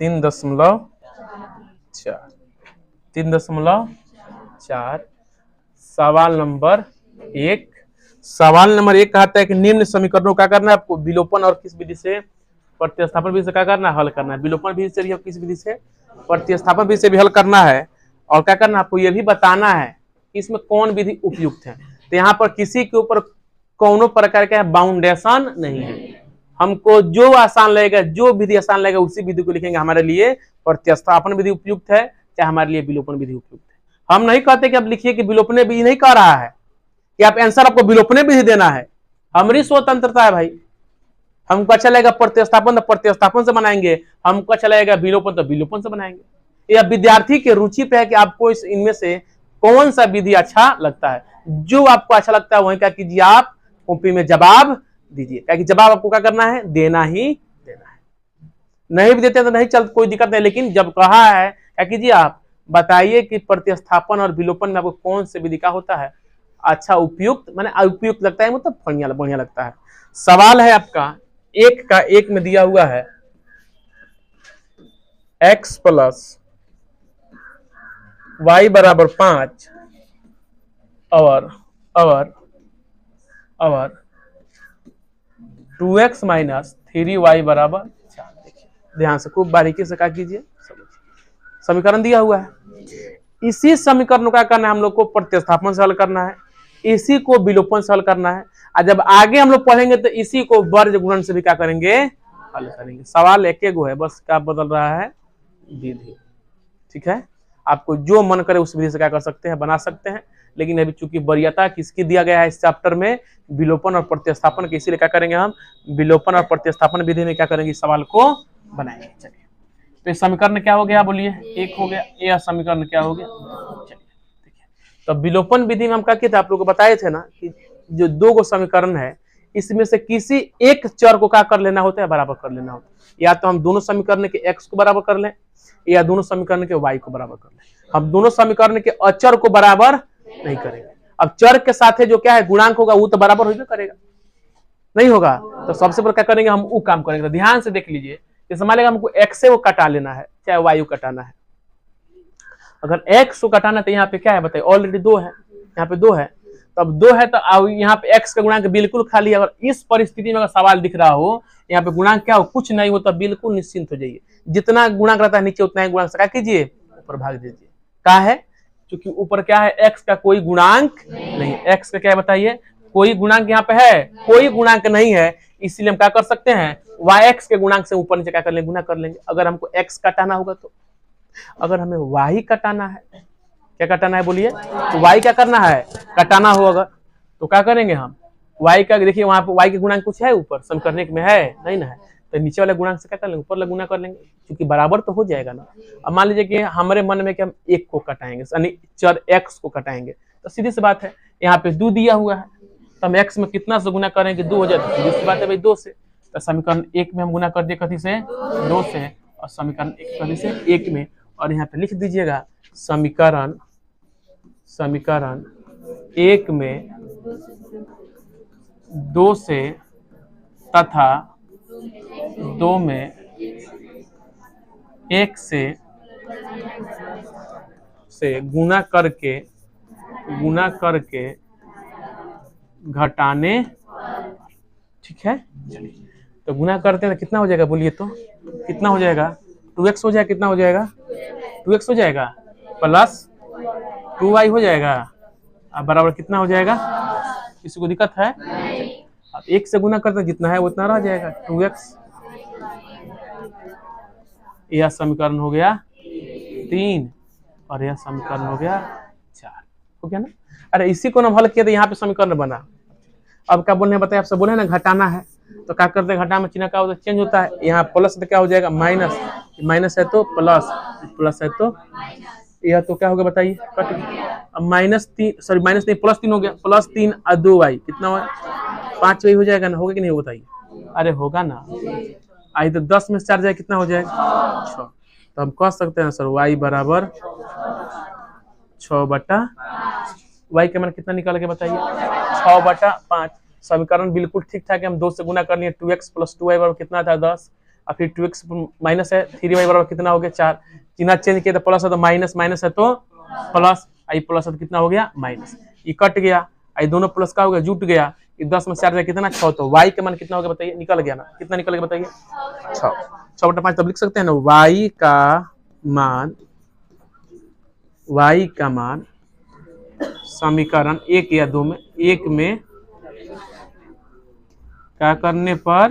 3.4 3.4। सवाल नंबर 1। सवाल नंबर 1 कहता है कि निम्न समीकरणों का करना है आपको विलोपन और किस विधि से प्रतिस्थापन विधि से क्या करना है, हल करना है। विलोपन विधि से भी किस विधि से, प्रतिस्थापन विधि से भी हल करना है। और क्या करना है आपको, यह भी बताना है कि इसमें कौन विधि उपयुक्त है। तो यहाँ पर किसी के ऊपर कौनों प्रकार का बाउंडेशन नहीं है। हमको जो आसान लगेगा, जो विधि आसान लगेगा उसी विधि को लिखेंगे। हमारे लिए प्रतिस्थापन विधि उपयुक्त है, चाहे हमारे लिए विलोपन विधि उपयुक्त है। हम नहीं कहते कि आप लिखिए कि विलोपन विधि नहीं कह रहा है कि आप आंसर आपको विलोपन विधि देना है। हमारी स्वतंत्रता है भाई। हमको अच्छा लगेगा प्रतिस्थापन तो प्रतिस्थापन से बनाएंगे, हमको अच्छा लगेगा विलोपन तो विलोपन से बनाएंगे। यह विद्यार्थी के रुचि पे है कि आपको इनमें से कौन सा विधि अच्छा लगता है। जो आपको अच्छा लगता है वही क्या कीजिए, आप कॉपी में जवाब दीजिए। क्या कि जवाब आपको क्या करना है, देना ही देना है। नहीं भी देते तो नहीं चल, कोई दिक्कत नहीं। लेकिन जब कहा है क्या कीजिए, आप बताइए कि प्रतिस्थापन और विलोपन में आपको कौन से विधि का होता है अच्छा, उपयुक्त माने उपयुक्त लगता है, मतलब बढ़िया लगता है। सवाल है आपका 1 में दिया हुआ है x प्लस y बराबर 5 और 2x माइनस 3y बराबर 4। देखिए ध्यान से, खूब बारीकी से क्या कीजिए, समीकरण दिया हुआ है। इसी समीकरण का करना है हम लोग को प्रतिस्थापन से हल करना है, इसी को विलोपन से हल करना है। और जब आगे हम लोग पढ़ेंगे तो इसी को वर्ग गुणन से भी क्या करेंगे, हल करेंगे। सवाल एक है, बस क्या बदल रहा है, विधि। ठीक है, आपको जो मन करे उस विधि से क्या कर सकते हैं, बना सकते हैं। लेकिन अभी चूंकि वरीयता किसकी दिया गया है इस चैप्टर में, विलोपन और प्रतिस्थापन के, इसीलिए क्या करेंगे हम विलोपन और प्रतिस्थापन विधि में क्या करेंगे, सवाल को बनाएंगे। चलिए, तो समीकरण क्या हो गया, बोलिए 1 हो गया। यह समीकरण क्या हो गया, चलिए देखिए। तो विलोपन विधि में हम क्या किए थे, आप लोग को बताए थे ना कि जो 2 समीकरण है इसमें से किसी एक चर को क्या कर लेना होता है, बराबर कर लेना होता है। या तो हम दोनों समीकरण के x को बराबर कर लें या दोनों समीकरण के y को बराबर कर लें। हम दोनों समीकरण के अचर को बराबर नहीं करेंगे। अब चर के साथ जो क्या है गुणांक होगा वो तो बराबर हो करेगा, नहीं होगा। तो सबसे पहले क्या करेंगे, हम वो काम करेंगे। तो ध्यान से देख लीजिए, जैसे मान लेगा हमको x से वो कटा लेना है, चाहे y को कटाना है। अगर x को कटाना तो यहाँ पे क्या है बताइए, ऑलरेडी 2 है, यहाँ पे 2 है। तो अब 2 है तो यहाँ पे x का गुणांक बिल्कुल खाली। अगर इस परिस्थिति में अगर सवाल दिख रहा हो यहाँ पे गुणांक क्या हो, कुछ नहीं हो, तो बिल्कुल निश्चिंत हो जाइए। जितना गुणांक रहता है नीचे उतना ही गुणांक क्या कीजिए, ऊपर भाग दीजिए। क्या है, क्योंकि ऊपर क्या है, x का कोई गुणांक नहीं। x का क्या है बताइए, कोई गुणांक यहाँ पे है, कोई गुणांक नहीं है। इसीलिए हम क्या कर सकते हैं, yx के गुणांक से ऊपर नीचे क्या कर लेंगे, गुना कर लेंगे। अगर हमको x कटाना होगा तो, अगर हमें y कटाना है, क्या कटाना है बोलिए, तो y क्या करना है, कटाना होगा। तो क्या करेंगे हम, y का देखिए वहां पे y के गुणांक कुछ है ऊपर, समीकरण में है नहीं ना है, तो नीचे वाले गुणांक से क्या कर लेंगे, ऊपर वाला गुना कर लेंगे, क्योंकि बराबर तो हो जाएगा ना। अब मान लीजिए कि हमारे मन में कि हम 1 को कटाएंगे, यानी चर x को कटाएंगे, तो सीधी सी बात है यहाँ पे 2 दिया हुआ है, तो हम x में कितना से गुना करेंगे, 2 हो जाए। सीधी सी बात है भाई 2 से। तो समीकरण 1 में हम गुना कर दिए कथी से, 2 से, और समीकरण 1 कथी से, 1 में। और यहाँ पे लिख दीजिएगा समीकरण 1 में 2 से तथा 2 में 1 से गुना करके घटाने। ठीक है, चलिए तो गुना करते हैं तो कितना हो जाएगा बोलिए, तो कितना हो जाएगा, 2x हो जाएगा, कितना हो जाएगा, 2x हो जाएगा प्लस 2y हो जाएगा, अब बराबर कितना हो जाएगा, किसी को दिक्कत है। अब 1 से गुना करते हैं जितना है उतना रह जाएगा 2x। यह समीकरण हो गया 3 और यह समीकरण हो गया 4। हो गया ना। अरे इसी को हम हल किया तो यहाँ पे समीकरण बना। अब क्या बोलने बताइए, आपसे बोले ना घटाना है, तो क्या करते हैं, घटा में चिन्ह क्या होता है, चेंज होता है। यहाँ प्लस तो क्या हो जाएगा, माइनस, माइनस है तो प्लस, प्लस है तो यह तो क्या होगा बताइए, कट। अब -3 सॉरी माइनस नहीं प्लस 3 हो गया, +3 और 2y कितना हुआ, 5y हो जाएगा ना, होगा कि नहीं हो बताइए, अरे होगा ना। आई तो 10 में 4 जाए कितना हो जाएगा 6। तो हम कह सकते हैं सर y बराबर 6/, y के मान कितना निकाल के बताइए, 6/5। समीकरण बिल्कुल ठीक ठाक है। हम 2 से गुना कर लिए, 2x + 2y बराबर कितना था 10। और फिर 2x माइनस है, 3y बराबर कितना हो गया 4, चिन्ह चेंज किया तो प्लस है तो माइनस, माइनस है तो प्लस, आई प्लस है तो कितना हो गया माइनस, ये कट गया, आई दोनों प्लस का हो गया जुट गया, 10 में 4 जाए कितना 6, तो y का मान कितना हो गया बताइए, निकल गया ना, कितना निकल गया बताइए 6, 6/5 तब लिख सकते हैं ना, y का मान समीकरण 1 या 2 में, 1 में क्या करने पर,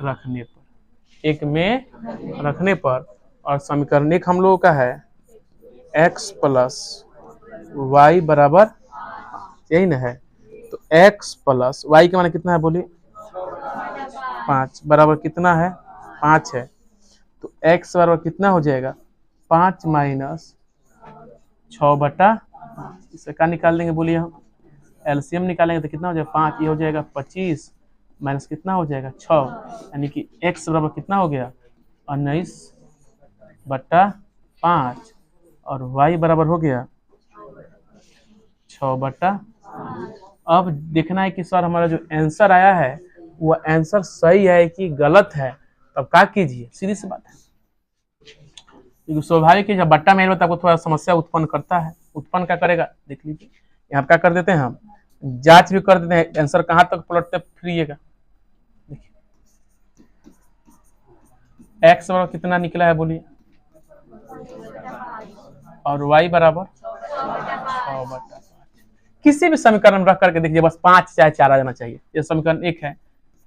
रखने पर, 1 में रखने पर, और समीकरण 1 हम लोगों का है x प्लस वाई बराबर, यही ना है, तो x प्लस वाई का मान कितना है बोलिए 5 बराबर कितना है 5 है, तो x बराबर कितना हो जाएगा 5 माइनस 6/5, इससे क्या निकाल देंगे बोलिए, हम एलसीएम निकालेंगे तो कितना हो जाएगा 5, ये हो जाएगा 25 माइनस कितना हो जाएगा 6, यानी कि x बराबर कितना हो गया 19/5 और y बराबर हो गया 6/5। अब देखना है कि सर हमारा जो आंसर आया है वो आंसर सही है कि गलत है, तब क्या कीजिए, सीधी सी बात है, क्योंकि स्वाभाविक है जब बट्टा में आपको थोड़ा समस्या उत्पन्न करता है, उत्पन्न क्या करेगा देख लीजिए, यहाँ क्या कर देते हैं हम, जांच भी कर देते हैं आंसर कहाँ तक पलटते फिरिएगा, x बराबर कितना निकला है बोलिए, और y बराबर 6/5, किसी भी समीकरण रख करके देखिए बस 5 चाहे 4 आ जाना चाहिए, ये समीकरण 1 है,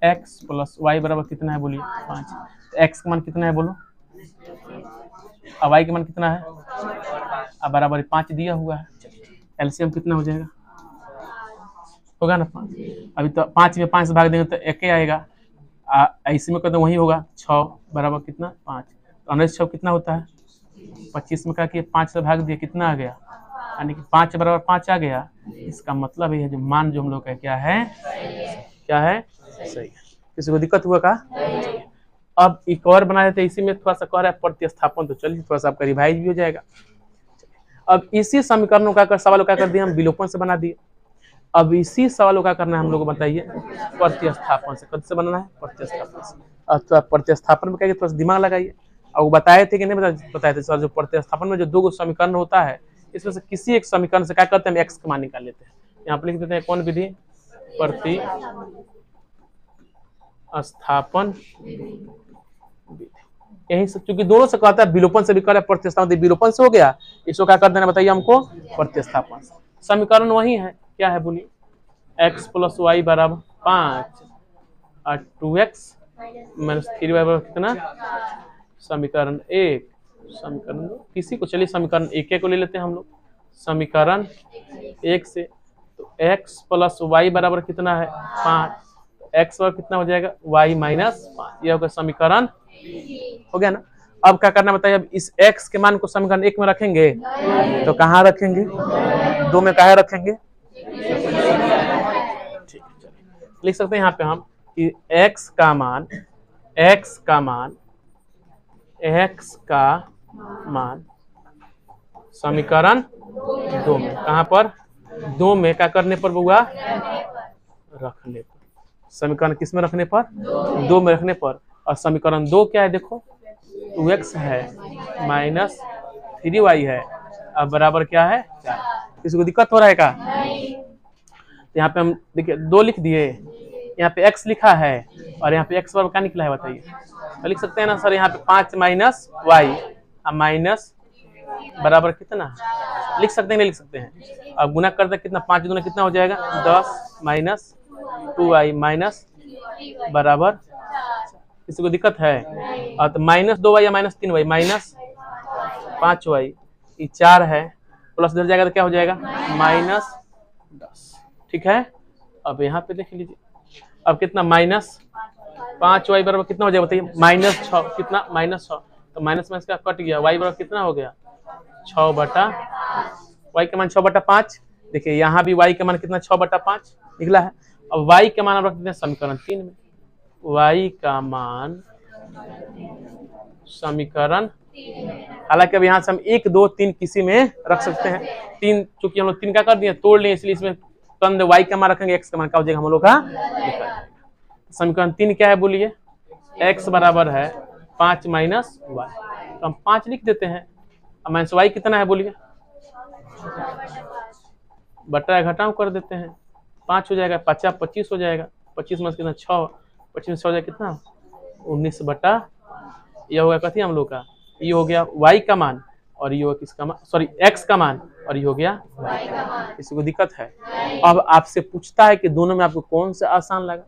x प्लस वाई बराबर कितना है बोलिए 5, तो x का मान कितना है बोलो, और y का मान कितना है, अब बराबर 5 दिया हुआ है, एलसीएम कितना हो जाएगा, होगा ना 5, अभी तो 5 में 5 से भाग देंगे तो 1 ही आएगा, ऐसे में कहते वही होगा 6 बराबर कितना 5, तो 19 कितना होता है 25 में क्या किया 5 से भाग दिया कितना आ गया, यानी कि 5 बराबर 5 आ गया, इसका मतलब ये है जो मान जो हम लोग का क्या है सही है, किसी को दिक्कत हुआ का, अब एक और बना देते हैं, इसी में थोड़ा सा कह रहा है प्रतिस्थापन, तो चलिए थोड़ा सा आपका रिवाइज भी हो जाएगा। अब इसी समीकरणों का सवाल क्या कर दिया हम विलोपन से बना दिए, अब इसी सवाल को क्या करना है हम लोग को बताइए प्रतिस्थापन से, कद से बनाना है प्रतिस्थापन से, तो प्रतिस्थापन में क्या थोड़ा सा दिमाग लगाइए, और वो बताए थे कि नहीं बताए थे सर, जो प्रतिस्थापन में जो 2 समीकरण होता है इसमें से किसी एक समीकरण से क्या करते हैं हम x का मान निकाल लेते हैं, यहाँ पर लिख देते हैं कौन विधि, प्रतिस्थापन विधि, यही सब, क्योंकि दोनों से कहता है विलोपन से भी कर रहा है प्रतिस्थापन, विलोपन से हो गया, इसको क्या कर देना बताइए हमको प्रतिस्थापन, समीकरण वही है, क्या है बोलिए x प्लस वाई बराबर 5 और 2x माइनस 3y बराबर कितना, समीकरण 1, समीकरण 2, किसी को चलिए समीकरण 1 को ले लेते हैं हम लोग, समीकरण 1 से, तो x प्लस वाई बराबर कितना है 5, x बराबर कितना हो जाएगा y माइनस 5, यह होगा समीकरण, हो गया ना। अब क्या करना बताइए, अब इस x के मान को समीकरण 1 में रखेंगे तो कहाँ रखेंगे, 2 में कहाँ रखेंगे, ठीक है चलिए लिख सकते हैं यहाँ पे हम कि x का मान समीकरण 2 में, कहाँ पर 2 में क्या करने पर हुआ, रखने पर, समीकरण किस में रखने पर 2 में रखने पर, और समीकरण 2 क्या है देखो 2x है माइनस 3y है, अब बराबर क्या है 4, किसी को दिक्कत हो रहा है का, यहाँ पे हम देखिए 2 लिख दिए, यहाँ पे x लिखा है और यहाँ पे x बराबर क्या निकला है बताइए, तो लिख सकते हैं ना सर यहाँ पे 5 माइनस वाई, माइनस बराबर कितना लिख सकते हैं, नहीं लिख सकते हैं, अब गुना करते कितना 5 गुना कितना हो जाएगा 10 माइनस 2y माइनस बराबर, किसी को दिक्कत है, और तो माइनस 2y या माइनस 3y माइनस 5y, ये 4 है, प्लस इधर जाएगा तो क्या हो जाएगा माइनस 10, ठीक है। अब यहाँ पे देख लीजिए, अब कितना माइनस 5y बराबर कितना हो जाएगा बताइए माइनस 6, कितना माइनस 6, तो माइनस माइनस का कट गया, y बराबर कितना हो गया 6/, y का मान 6/5, देखिए यहाँ भी y का मान कितना 6/5 निकला है। अब y का मान रख देते हैं समीकरण 3 में, y का मान समीकरण, हालांकि अब यहाँ से हम 1 2 3 किसी में रख सकते हैं, 3 चूंकि हम लोग 3 का कर दिए तोड़ लिए, इसलिए इसमें तुरंत y का मान रखेंगे, x का मान क्या हो जाएगा हम लोग का, समीकरण 3 क्या है बोलिए x बराबर है 5 माइनस वाई, तो हम 5 लिख देते हैं। अब माइनस वाई कितना है बोलिए, बटा घटाव कर देते हैं, 5 हो जाएगा, 5 25 हो जाएगा, 25 में कितना 6, 25 में 6 हो जाएगा कितना 19 बटा, यह हो गया कथी हम लोग का, ये हो गया y का मान और ये हो किसका मान, सॉरी x का मान और ये हो गया y का मान। किसी को दिक्कत है? अब आपसे पूछता है कि दोनों में आपको कौन सा आसान लगा।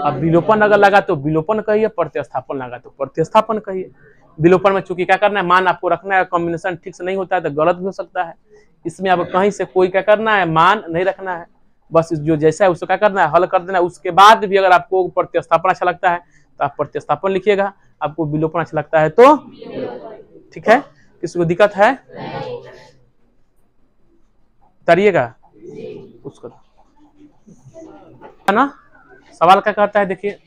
अब विलोपन अगर लगा तो विलोपन कहिए, प्रतिस्थापन लगा तो प्रतिस्थापन कहिए। विलोपन में चूंकि क्या करना है, मान आपको रखना है, कॉम्बिनेशन ठीक से नहीं होता है तो गलत भी हो सकता है। इसमें अब कहीं से कोई क्या करना है, मान नहीं रखना है, बस जो जैसा है उसको क्या करना है, हल कर देना है। उसके बाद भी अगर आपको प्रतिस्थापन अच्छा लगता है तो आप प्रतिस्थापन लिखिएगा, आपको विलोपन अच्छा लगता है तो ठीक है। किसी को दिक्कत है? तरिएगा उसको है ना। सवाल क्या कहता है देखिए,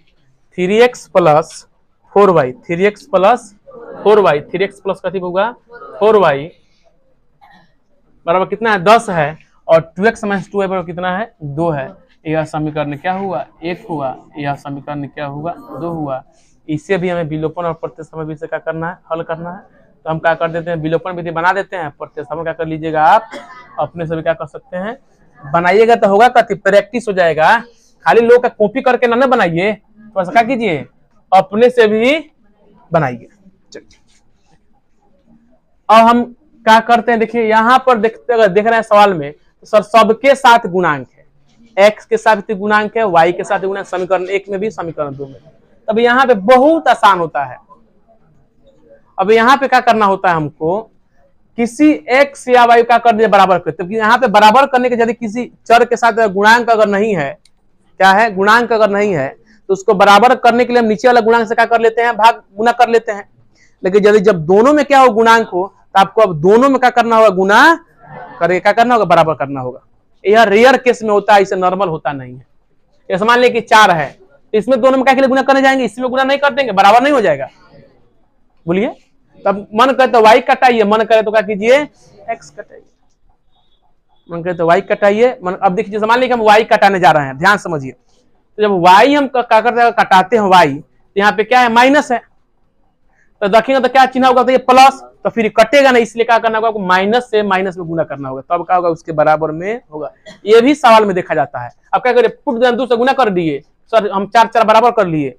3x plus 4y, 3x plus 4y, 3x plus कथी होगा 4y बराबर कितना है 10 है, और 2x माइनस 2y बराबर कितना है 2 है। यह समीकरण क्या हुआ 1 हुआ, यह समीकरण क्या हुआ 2 हुआ। इससे भी हमें विलोपन और प्रतिस्थापन विधि से क्या करना है, हल करना है। तो हम क्या कर देते हैं, विलोपन विधि बना देते हैं, प्रतिस्थापन क्या कर लीजिएगा आप अपने से भी क्या कर सकते हैं, बनाइएगा तो होगा कथी, प्रैक्टिस हो जाएगा। खाली लोग का कॉपी करके ना बनाइए, तो ऐसा क्या कीजिए अपने से भी बनाइए। अब हम क्या करते हैं देखिए, यहाँ पर देखते अगर देख रहे हैं सवाल में तो सर सबके साथ गुणांक है, x के साथ भी गुणांक है, y के साथ गुणांक, समीकरण 1 में भी समीकरण 2 में। तब यहाँ पे बहुत आसान होता है। अब यहाँ पे क्या करना होता है हमको, किसी x या y का कर दिया बराबर कर, तब यहाँ पे बराबर करने के यदि किसी चर के साथ गुणांक अगर नहीं है, क्या है गुणांक अगर नहीं है तो उसको बराबर करने के लिए हम नीचे वाला गुणांक से क्या कर लेते हैं, भाग गुना कर लेते हैं। लेकिन यदि जब दोनों में क्या हो गुणांक हो तो आपको अब दोनों में क्या करना होगा, गुना करके क्या करना होगा, बराबर करना होगा। यह रेयर केस में होता है, इसे नॉर्मल होता नहीं है। ये मान लिया कि 4 है तो इसमें दोनों में क्या के लिए गुना करने जाएंगे, इसमें गुना नहीं कर देंगे, बराबर नहीं हो जाएगा। बोलिए, तब मन करे तो y कटाइए, मन करे तो क्या कीजिए x कटाइए, मन करे तो y कटाइए। अब देखिए मान लीजिए हम y कटाने जा रहे हैं, ध्यान समझिए। तो जब y हम क्या करते हैं, कटाते हैं y, तो यहाँ पे क्या है माइनस है, तो देखेंगे तो क्या चिन्ह होगा, तो ये प्लस, तो फिर कटेगा नहीं, इसलिए क्या करना होगा, माइनस से माइनस में गुना करना होगा, तब क्या होगा उसके बराबर में होगा। ये भी सवाल में देखा जाता है। अब क्या करिए, पुट 2 से गुना कर दिए, सर हम 4 बराबर कर लिए।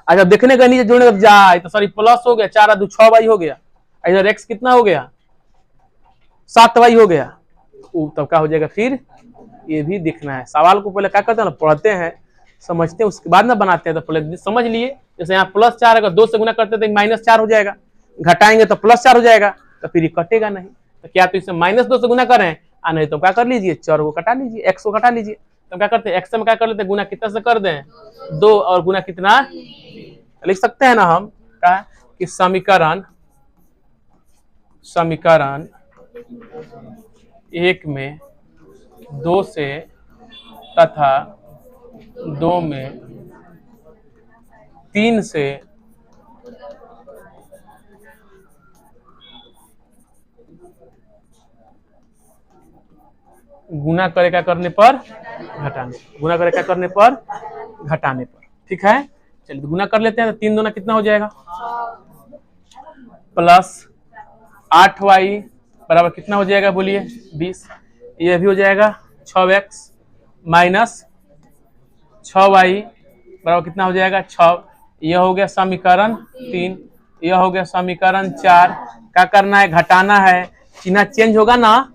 अच्छा देखने का नीचे जोड़ने जाए तो सॉरी प्लस हो गया, 4 2 6y हो गया, इधर x कितना हो गया 7y हो गया, तब क्या हो जाएगा, फिर ये भी देखना है। सवाल को पहले क्या करते हैं ना, पढ़ते हैं समझते हैं, उसके बाद ना बनाते हैं। तो पहले समझ लिए, जैसे यहाँ +4 अगर 2 से गुना करते हैं तो -4 हो जाएगा, घटाएंगे तो +4 हो जाएगा, तो फिर ये कटेगा नहीं। तो क्या तो इसे -2 से गुना करें, नहीं तो क्या कर लीजिए 4 को कटा लीजिए, x को कटा लीजिए। तो क्या करते हैं, x में क्या कर लेते हैं, गुना कितना से कर दें 2, और गुना कितना लिख सकते हैं ना हम, क्या कि समीकरण 1 में 2 से तथा 2 में 3 से गुना करे क्या करने पर घटाने, गुना करे क्या करने पर घटाने पर। ठीक है, चलिए गुना कर लेते हैं। तो 3 दूना कितना हो जाएगा, प्लस 8y बराबर कितना हो जाएगा बोलिए 20, ये भी हो जाएगा 6x माइनस 6y बराबर कितना हो जाएगा 6। यह हो गया समीकरण 3, यह हो गया समीकरण 4। क्या करना है, घटाना है, चिन्ह चेंज होगा ना,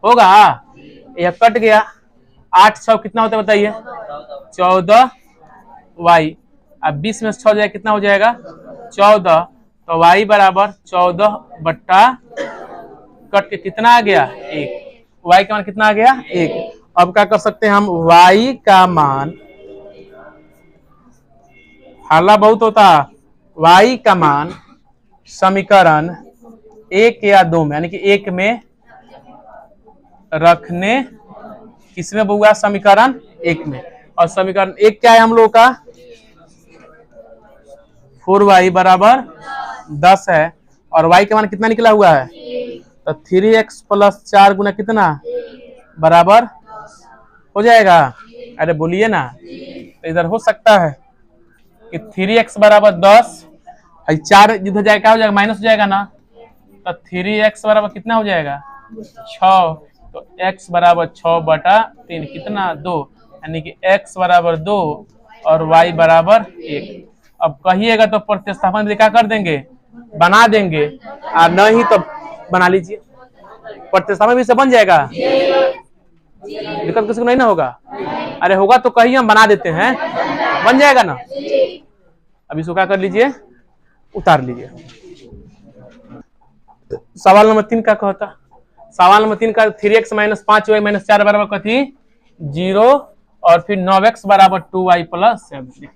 होगा, यह कट गया, 8 6 कितना होता है बताइए 14y, अब 20 में 6 जाए कितना हो जाएगा 14, तो y बराबर 14 बट्टा कट के कितना आ गया 1, y का मान कितना आ गया 1। अब क्या कर सकते हैं हम, y का मान, हाला बहुत होता, y का मान समीकरण 1 या 2 में, यानी कि 1 में रखने, किसमें हुआ समीकरण 1 में, और समीकरण 1 क्या है हम लोग का 4y बराबर 10 है, और y का मान कितना निकला हुआ है, तो 3x प्लस 4 गुना कितना बराबर हो जाएगा, अरे बोलिए ना, तो इधर हो सकता है कि 3x बराबर 10, 4 जिधर जाएगा क्या हो जाएगा, माइनस हो जाएगा ना, तो 3x बराबर कितना हो जाएगा 6, तो x बराबर 6/3 कितना 2, यानी कि x बराबर 2 और y बराबर 1। अब कहिएगा तो प्रतिस्थापन क्या कर देंगे, बना देंगे, और नहीं तो बना लीजिए, प्रतिस्थापन भी से बन जाएगा, दिक्कत किसी को नहीं ना होगा। अरे होगा तो कहिए, हम बना देते हैं, बन जाएगा ना। अब इसको क्या कर लीजिए, उतार लीजिए। सवाल नंबर 3 का कहता, सवाल नंबर 3 का 3x माइनस 5y माइनस 4 बराबर कथी 0, और फिर 9x बराबर 2y प्लस 7।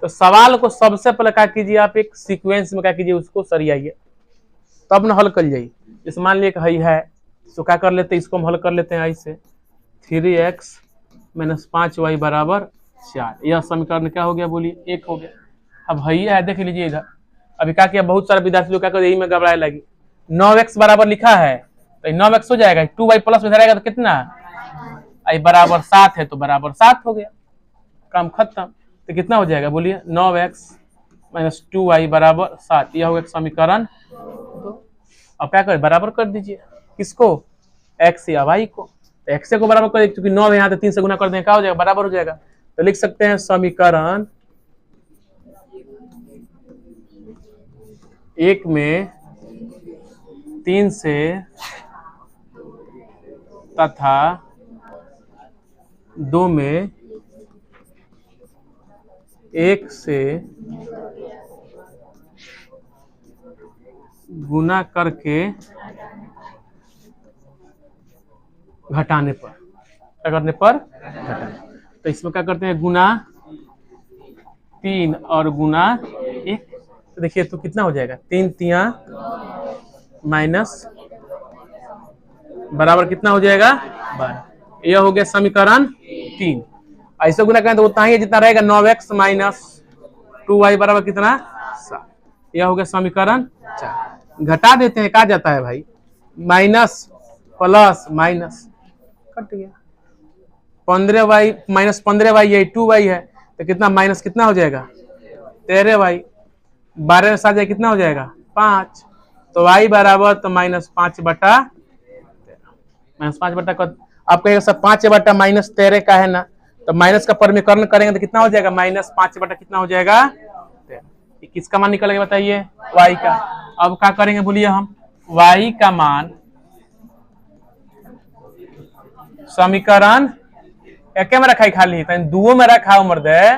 तो सवाल को सबसे पहले क्या कीजिए, आप एक सीक्वेंस में क्या कीजिए, उसको सरियाइए, तब ना हल कर जाइए। जैसे मान लिया कि है, तो क्या कर लेते हैं, इसको हम हल कर लेते हैं ऐसे, 3x माइनस 5y बराबर 4। यह समीकरण क्या हो गया, बोलिए 1 हो गया। अब है देख लीजिए इधर, अभी क्या किया, बहुत सारे विद्यार्थी लोग क्या कर यही में घबराए लगी। 9x बराबर लिखा है तो 9x हो जाएगा, 2y प्लस में रहेगा तो कितना, आई बराबर 7 है तो बराबर 7 हो गया, काम खत्म। तो कितना हो जाएगा, बोलिए 9x माइनस 2y बराबर 7। यह होगा समीकरण। अब क्या करें, बराबर कर दीजिए, किसको, x या y को। तो x को बराबर कर, क्योंकि 9 है यहाँ, तो 3 से गुना कर दें, क्या हो जाएगा, बराबर हो जाएगा। तो लिख सकते हैं समीकरण 1 में 3 से तथा 2 में 1 से गुना करके घटाने पर, क्या करने पर, घटाने। तो इसमें क्या करते हैं, गुना 3 और गुना 1, तो देखिए तो कितना हो जाएगा, 3 तिया माइनस बराबर कितना हो जाएगा 12। यह हो गया समीकरण 3। ऐसे गुना करें तो उतना ही जितना रहेगा, 9x माइनस 2y बराबर कितना 7। यह हो गया समीकरण 4। घटा देते हैं, कहा जाता है भाई, माइनस प्लस माइनस कट गया, 15y माइनस 15y, यही 2y है, तो कितना माइनस कितना हो जाएगा 13y, 12 साथ जाए कितना हो जाएगा 5, तो y बराबर तो माइनस 5/13, माइनस 5/, आप कहेगा सर 5/, माइनस 13 का है ना, तो माइनस का परिमीकरण करेंगे तो कितना हो जाएगा, माइनस 5/, कितना हो जाएगा 13। किसका मान निकलेगा बताइए, y का। अब क्या करेंगे बोलिए, हम y का मान समीकरण एक में रखा है, खाली दो में रखा है उम्र दे,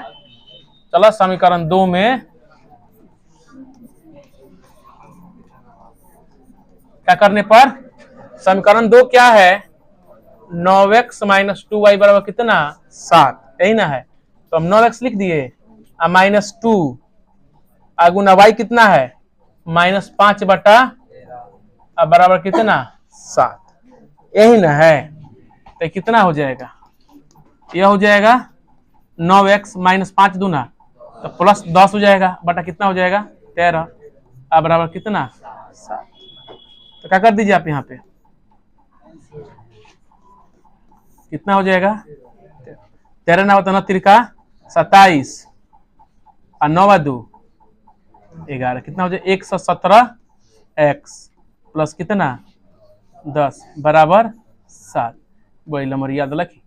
चलो समीकरण 2 में क्या करने पर, समीकरण 2 क्या है, 9x माइनस 2y बराबर कितना 7, यही ना है, तो हम 9x लिख दिए, माइनस 2 गुना y कितना है माइनस 5/, बराबर कितना 7, यही ना है। तो कितना हो जाएगा, यह हो जाएगा 9x माइनस 5 दूना तो प्लस 10 हो जाएगा, बटा कितना हो जाएगा 13, बराबर कितना 7। तो क्या कर दीजिए आप यहाँ पे, कितना हो जाएगा 13 ना बता 27 और 9 2 11, कितना हो जाएगा 117x प्लस कितना 10 बराबर 7। वही नंबर याद रखी,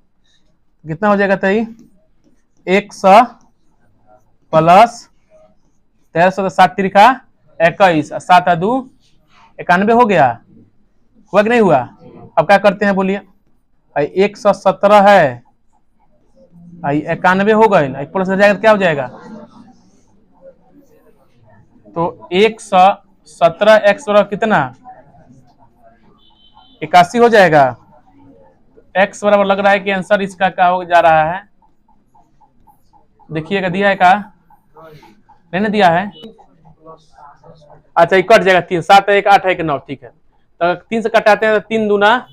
कितना हो जाएगा तई 100 प्लस 1300, 7 तिरका 21 और 7 2 91 हो गया, हुआ कि नहीं हुआ। अब क्या करते हैं बोलिए, 117 है 91 हो गए, प्लस हो जाएगा तो क्या हो जाएगा, तो 117x बराबर कितना 81 हो जाएगा। x बराबर लग रहा है कि आंसर इसका क्या हो जा रहा है, देखिएगा दिया है का नहीं ना दिया है, अच्छा ये कट जाएगा, 3 7 1 8 1 9, ठीक है। तो 3 से कटाते हैं तो 3 दूना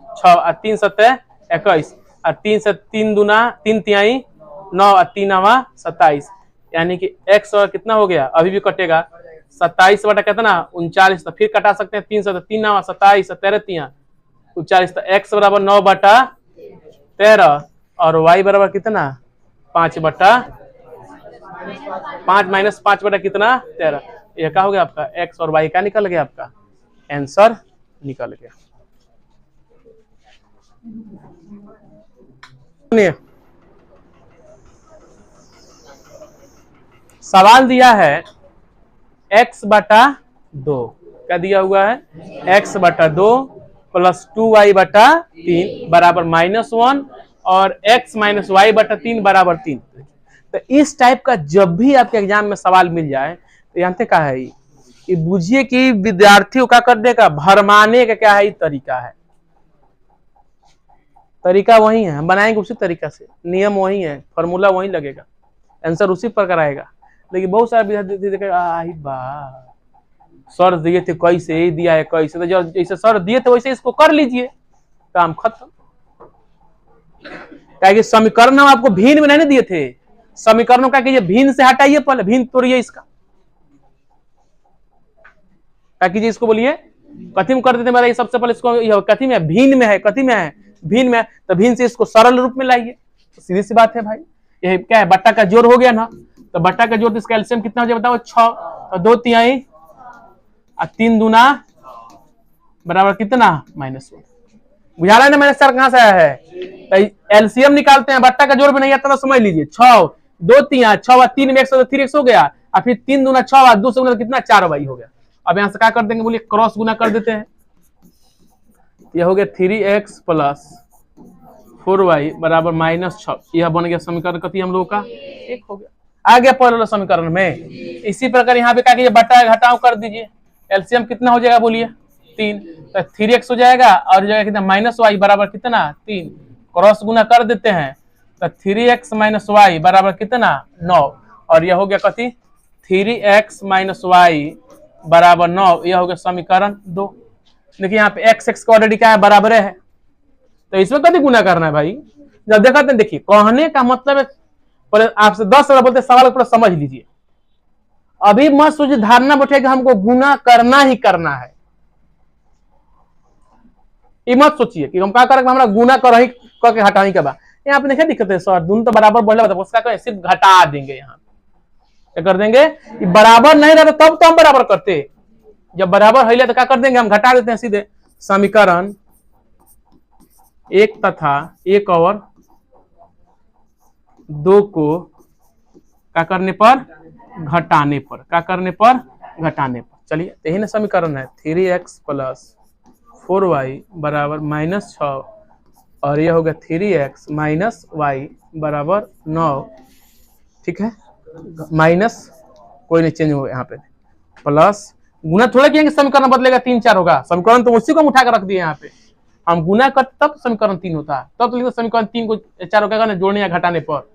6 और 3 7 21 और 3 से 3 दूना 3 तिहाई 9 और 3 9 27, यानी कि x और कितना हो गया, अभी भी कटेगा 27 बटा कितना 39, तो फिर कटा सकते हैं 3 से, तो 3 9 27 13 3 39, तो x बराबर 9/13 और y बराबर कितना 5/, 5 माइनस 5 बटा कितना 13। यह क्या हो गया आपका x और y, क्या निकल गया आपका आंसर निकल गया। सवाल दिया है x बटा 2, क्या दिया हुआ है x बटा 2 प्लस 2y बटा 3 बराबर -1 और x माइनस वाई बटा 3 बराबर 3। तो इस टाइप का जब भी आपके एग्जाम में सवाल मिल जाए तो जानते क्या है ये बुझिए कि विद्यार्थियों का करने का भरमाने का क्या है तरीका है। तरीका वही है, हम बनाएंगे उसी तरीका से, नियम वही है, फॉर्मूला वही लगेगा, आंसर उसी प्रकार आएगा। लेकिन बहुत सारे विद्यार्थी देखेगा आई बा सर दिए थे कैसे ही दिया है कैसे, तो जैसे सर दिए थे वैसे इसको कर लीजिए, काम खत्म। क्या कि समीकरण हम आपको भिन्न में नहीं दिए थे, समीकरणों का कीजिए भिन्न से हटाइए, पहले भिन्न तोड़िए इसका, क्या कीजिए इसको बोलिए कथी में कर देते मेरा, ये सबसे पहले इसको कथी में भिन्न में है, कथी में है भिन्न में, तो भिन्न से इसको सरल रूप में लाइए, तो सीधी सी बात है भाई। ये क्या है बट्टा का जोड़ हो गया ना, तो बट्टा का जोड़ तो इसका एलसीएम कितना हो जाए बताओ 6, तो 2 तिहाई और 3 दूना बराबर कितना -1। बुझा रहा है ना मेरे सर कहां से आया है, तो एलसीएम निकालते हैं, बट्टा का जोड़ भी नहीं आता तो समझ लीजिए 6 2 3 6 और 3 में 3x हो गया, और फिर 3 दूना 6 और 2 से गुना कितना 4y हो गया। अब यहां से क्या कर देंगे बोलिए क्रॉस गुना कर देते हैं, यह हो गया 3x प्लस 4y बराबर -6, यह बन गया समीकरण कथी हम लोगों का 1 हो गया, आ गया पहले वाला समीकरण में। इसी प्रकार यहाँ पे क्या कीजिए बट्टा घटाव कर दीजिए, एलसीएम कितना हो जाएगा बोलिए 3, तो 3x हो जाएगा और जाएगा कितना -y बराबर कितना 3, क्रॉस गुना कर देते हैं तो 3x - y बराबर कितना 9, और यह हो गया कथी 3x - y बराबर 9, यह हो गया समीकरण 2। देखिए यहाँ पे x का ऑलरेडी क्या है बराबर है, तो इसमें कभी गुना करना है भाई। जब देखा तो देखिए कहने का मतलब है पहले आपसे 10 साल बोलते सवाल पूरा समझ लीजिए, अभी मत सोचिए धारणा बैठे कि हमको गुना करना ही करना है, ये मत सोचिए कि हम क्या करेंगे हमारा गुना कर ही करके हटाने के बाद। यहाँ पे देखिए दिक्कत है सर दोनों तो बराबर बोले उसका कहें सिर्फ घटा देंगे, यहाँ क्या कर देंगे ये बराबर नहीं रहता तब तो हम बराबर करते, जब बराबर है तो क्या कर देंगे हम घटा देते हैं सीधे। समीकरण 1 तथा 1 और 2 को क्या करने पर घटाने पर, क्या करने पर घटाने पर। चलिए यही ना समीकरण है 3x प्लस 4y बराबर -6, और यह हो गया 3x माइनस वाई बराबर 9, ठीक है माइनस कोई नहीं चेंज होगा यहाँ पे, प्लस गुना थोड़ा किया समीकरण बदलेगा 3 4 होगा, समीकरण तो उसी को हम उठा कर रख दिए यहाँ पे, हम गुना करते तब समीकरण 3 होता है, तब तो समीकरण 3 को 4 होगा जोड़ने या घटाने पर,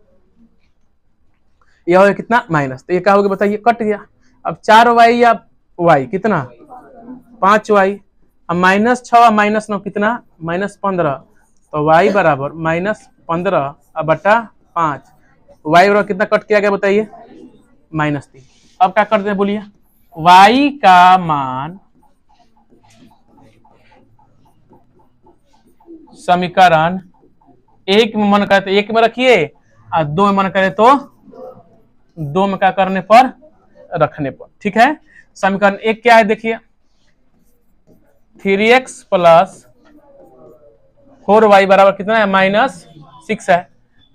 यह हो गया कितना माइनस, तो ये क्या हो गया बताइए कट गया। अब 4y या y कितना 5y, अब -6 और -9 कितना -15, तो y बराबर -15 बटा 5, y बराबर कितना कट किया गया बताइए -3। अब क्या करते हैं बोलिए y का मान समीकरण 1 में मन करे तो 1 में रखिए और 2 में मन करे तो 2 में क्या करने पर रखने पर, ठीक है। समीकरण 1 क्या है देखिए 3x प्लस 4y बराबर कितना है -6 है,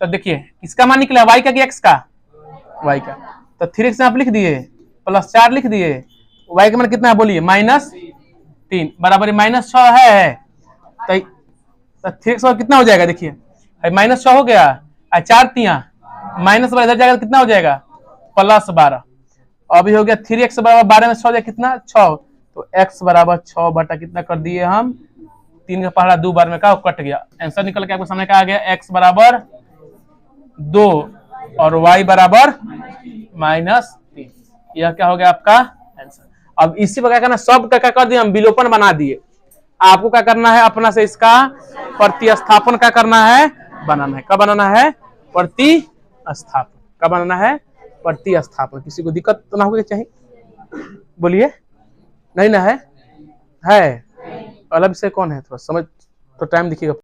तो देखिए किसका मान निकला y का कि x का, y का, तो 3x आप लिख दिए प्लस 4 लिख दिए, y का मान कितना है बोलिए -3 बराबर -6 है, तो 3x कितना हो जाएगा देखिए -6 हो गया, 4 तिया माइनस इधर जाएगा कितना हो जाएगा +12, अभी हो गया 3x बराबर 12 में 6 हो जाएगा कितना 6, तो x बराबर 6 बटा कितना कर दिए हम 3 का पहाड़ा 2 बार में का कट गया, आंसर निकल के आपके सामने क्या आ गया x बराबर 2 और y बराबर -3, यह क्या हो गया आपका आंसर। अब इसी पर क्या करना सब का क्या कर दिए हम विलोपन बना दिए, आपको क्या करना है अपना से इसका प्रतिस्थापन क्या करना है बनाना है, कब बनाना है प्रतिस्थापन, कब बनाना है प्रतिस्थापन। किसी को दिक्कत तो ना होगी चाहिए बोलिए नहीं ना है अलग से कौन है थोड़ा समझ तो टाइम देखिएगा।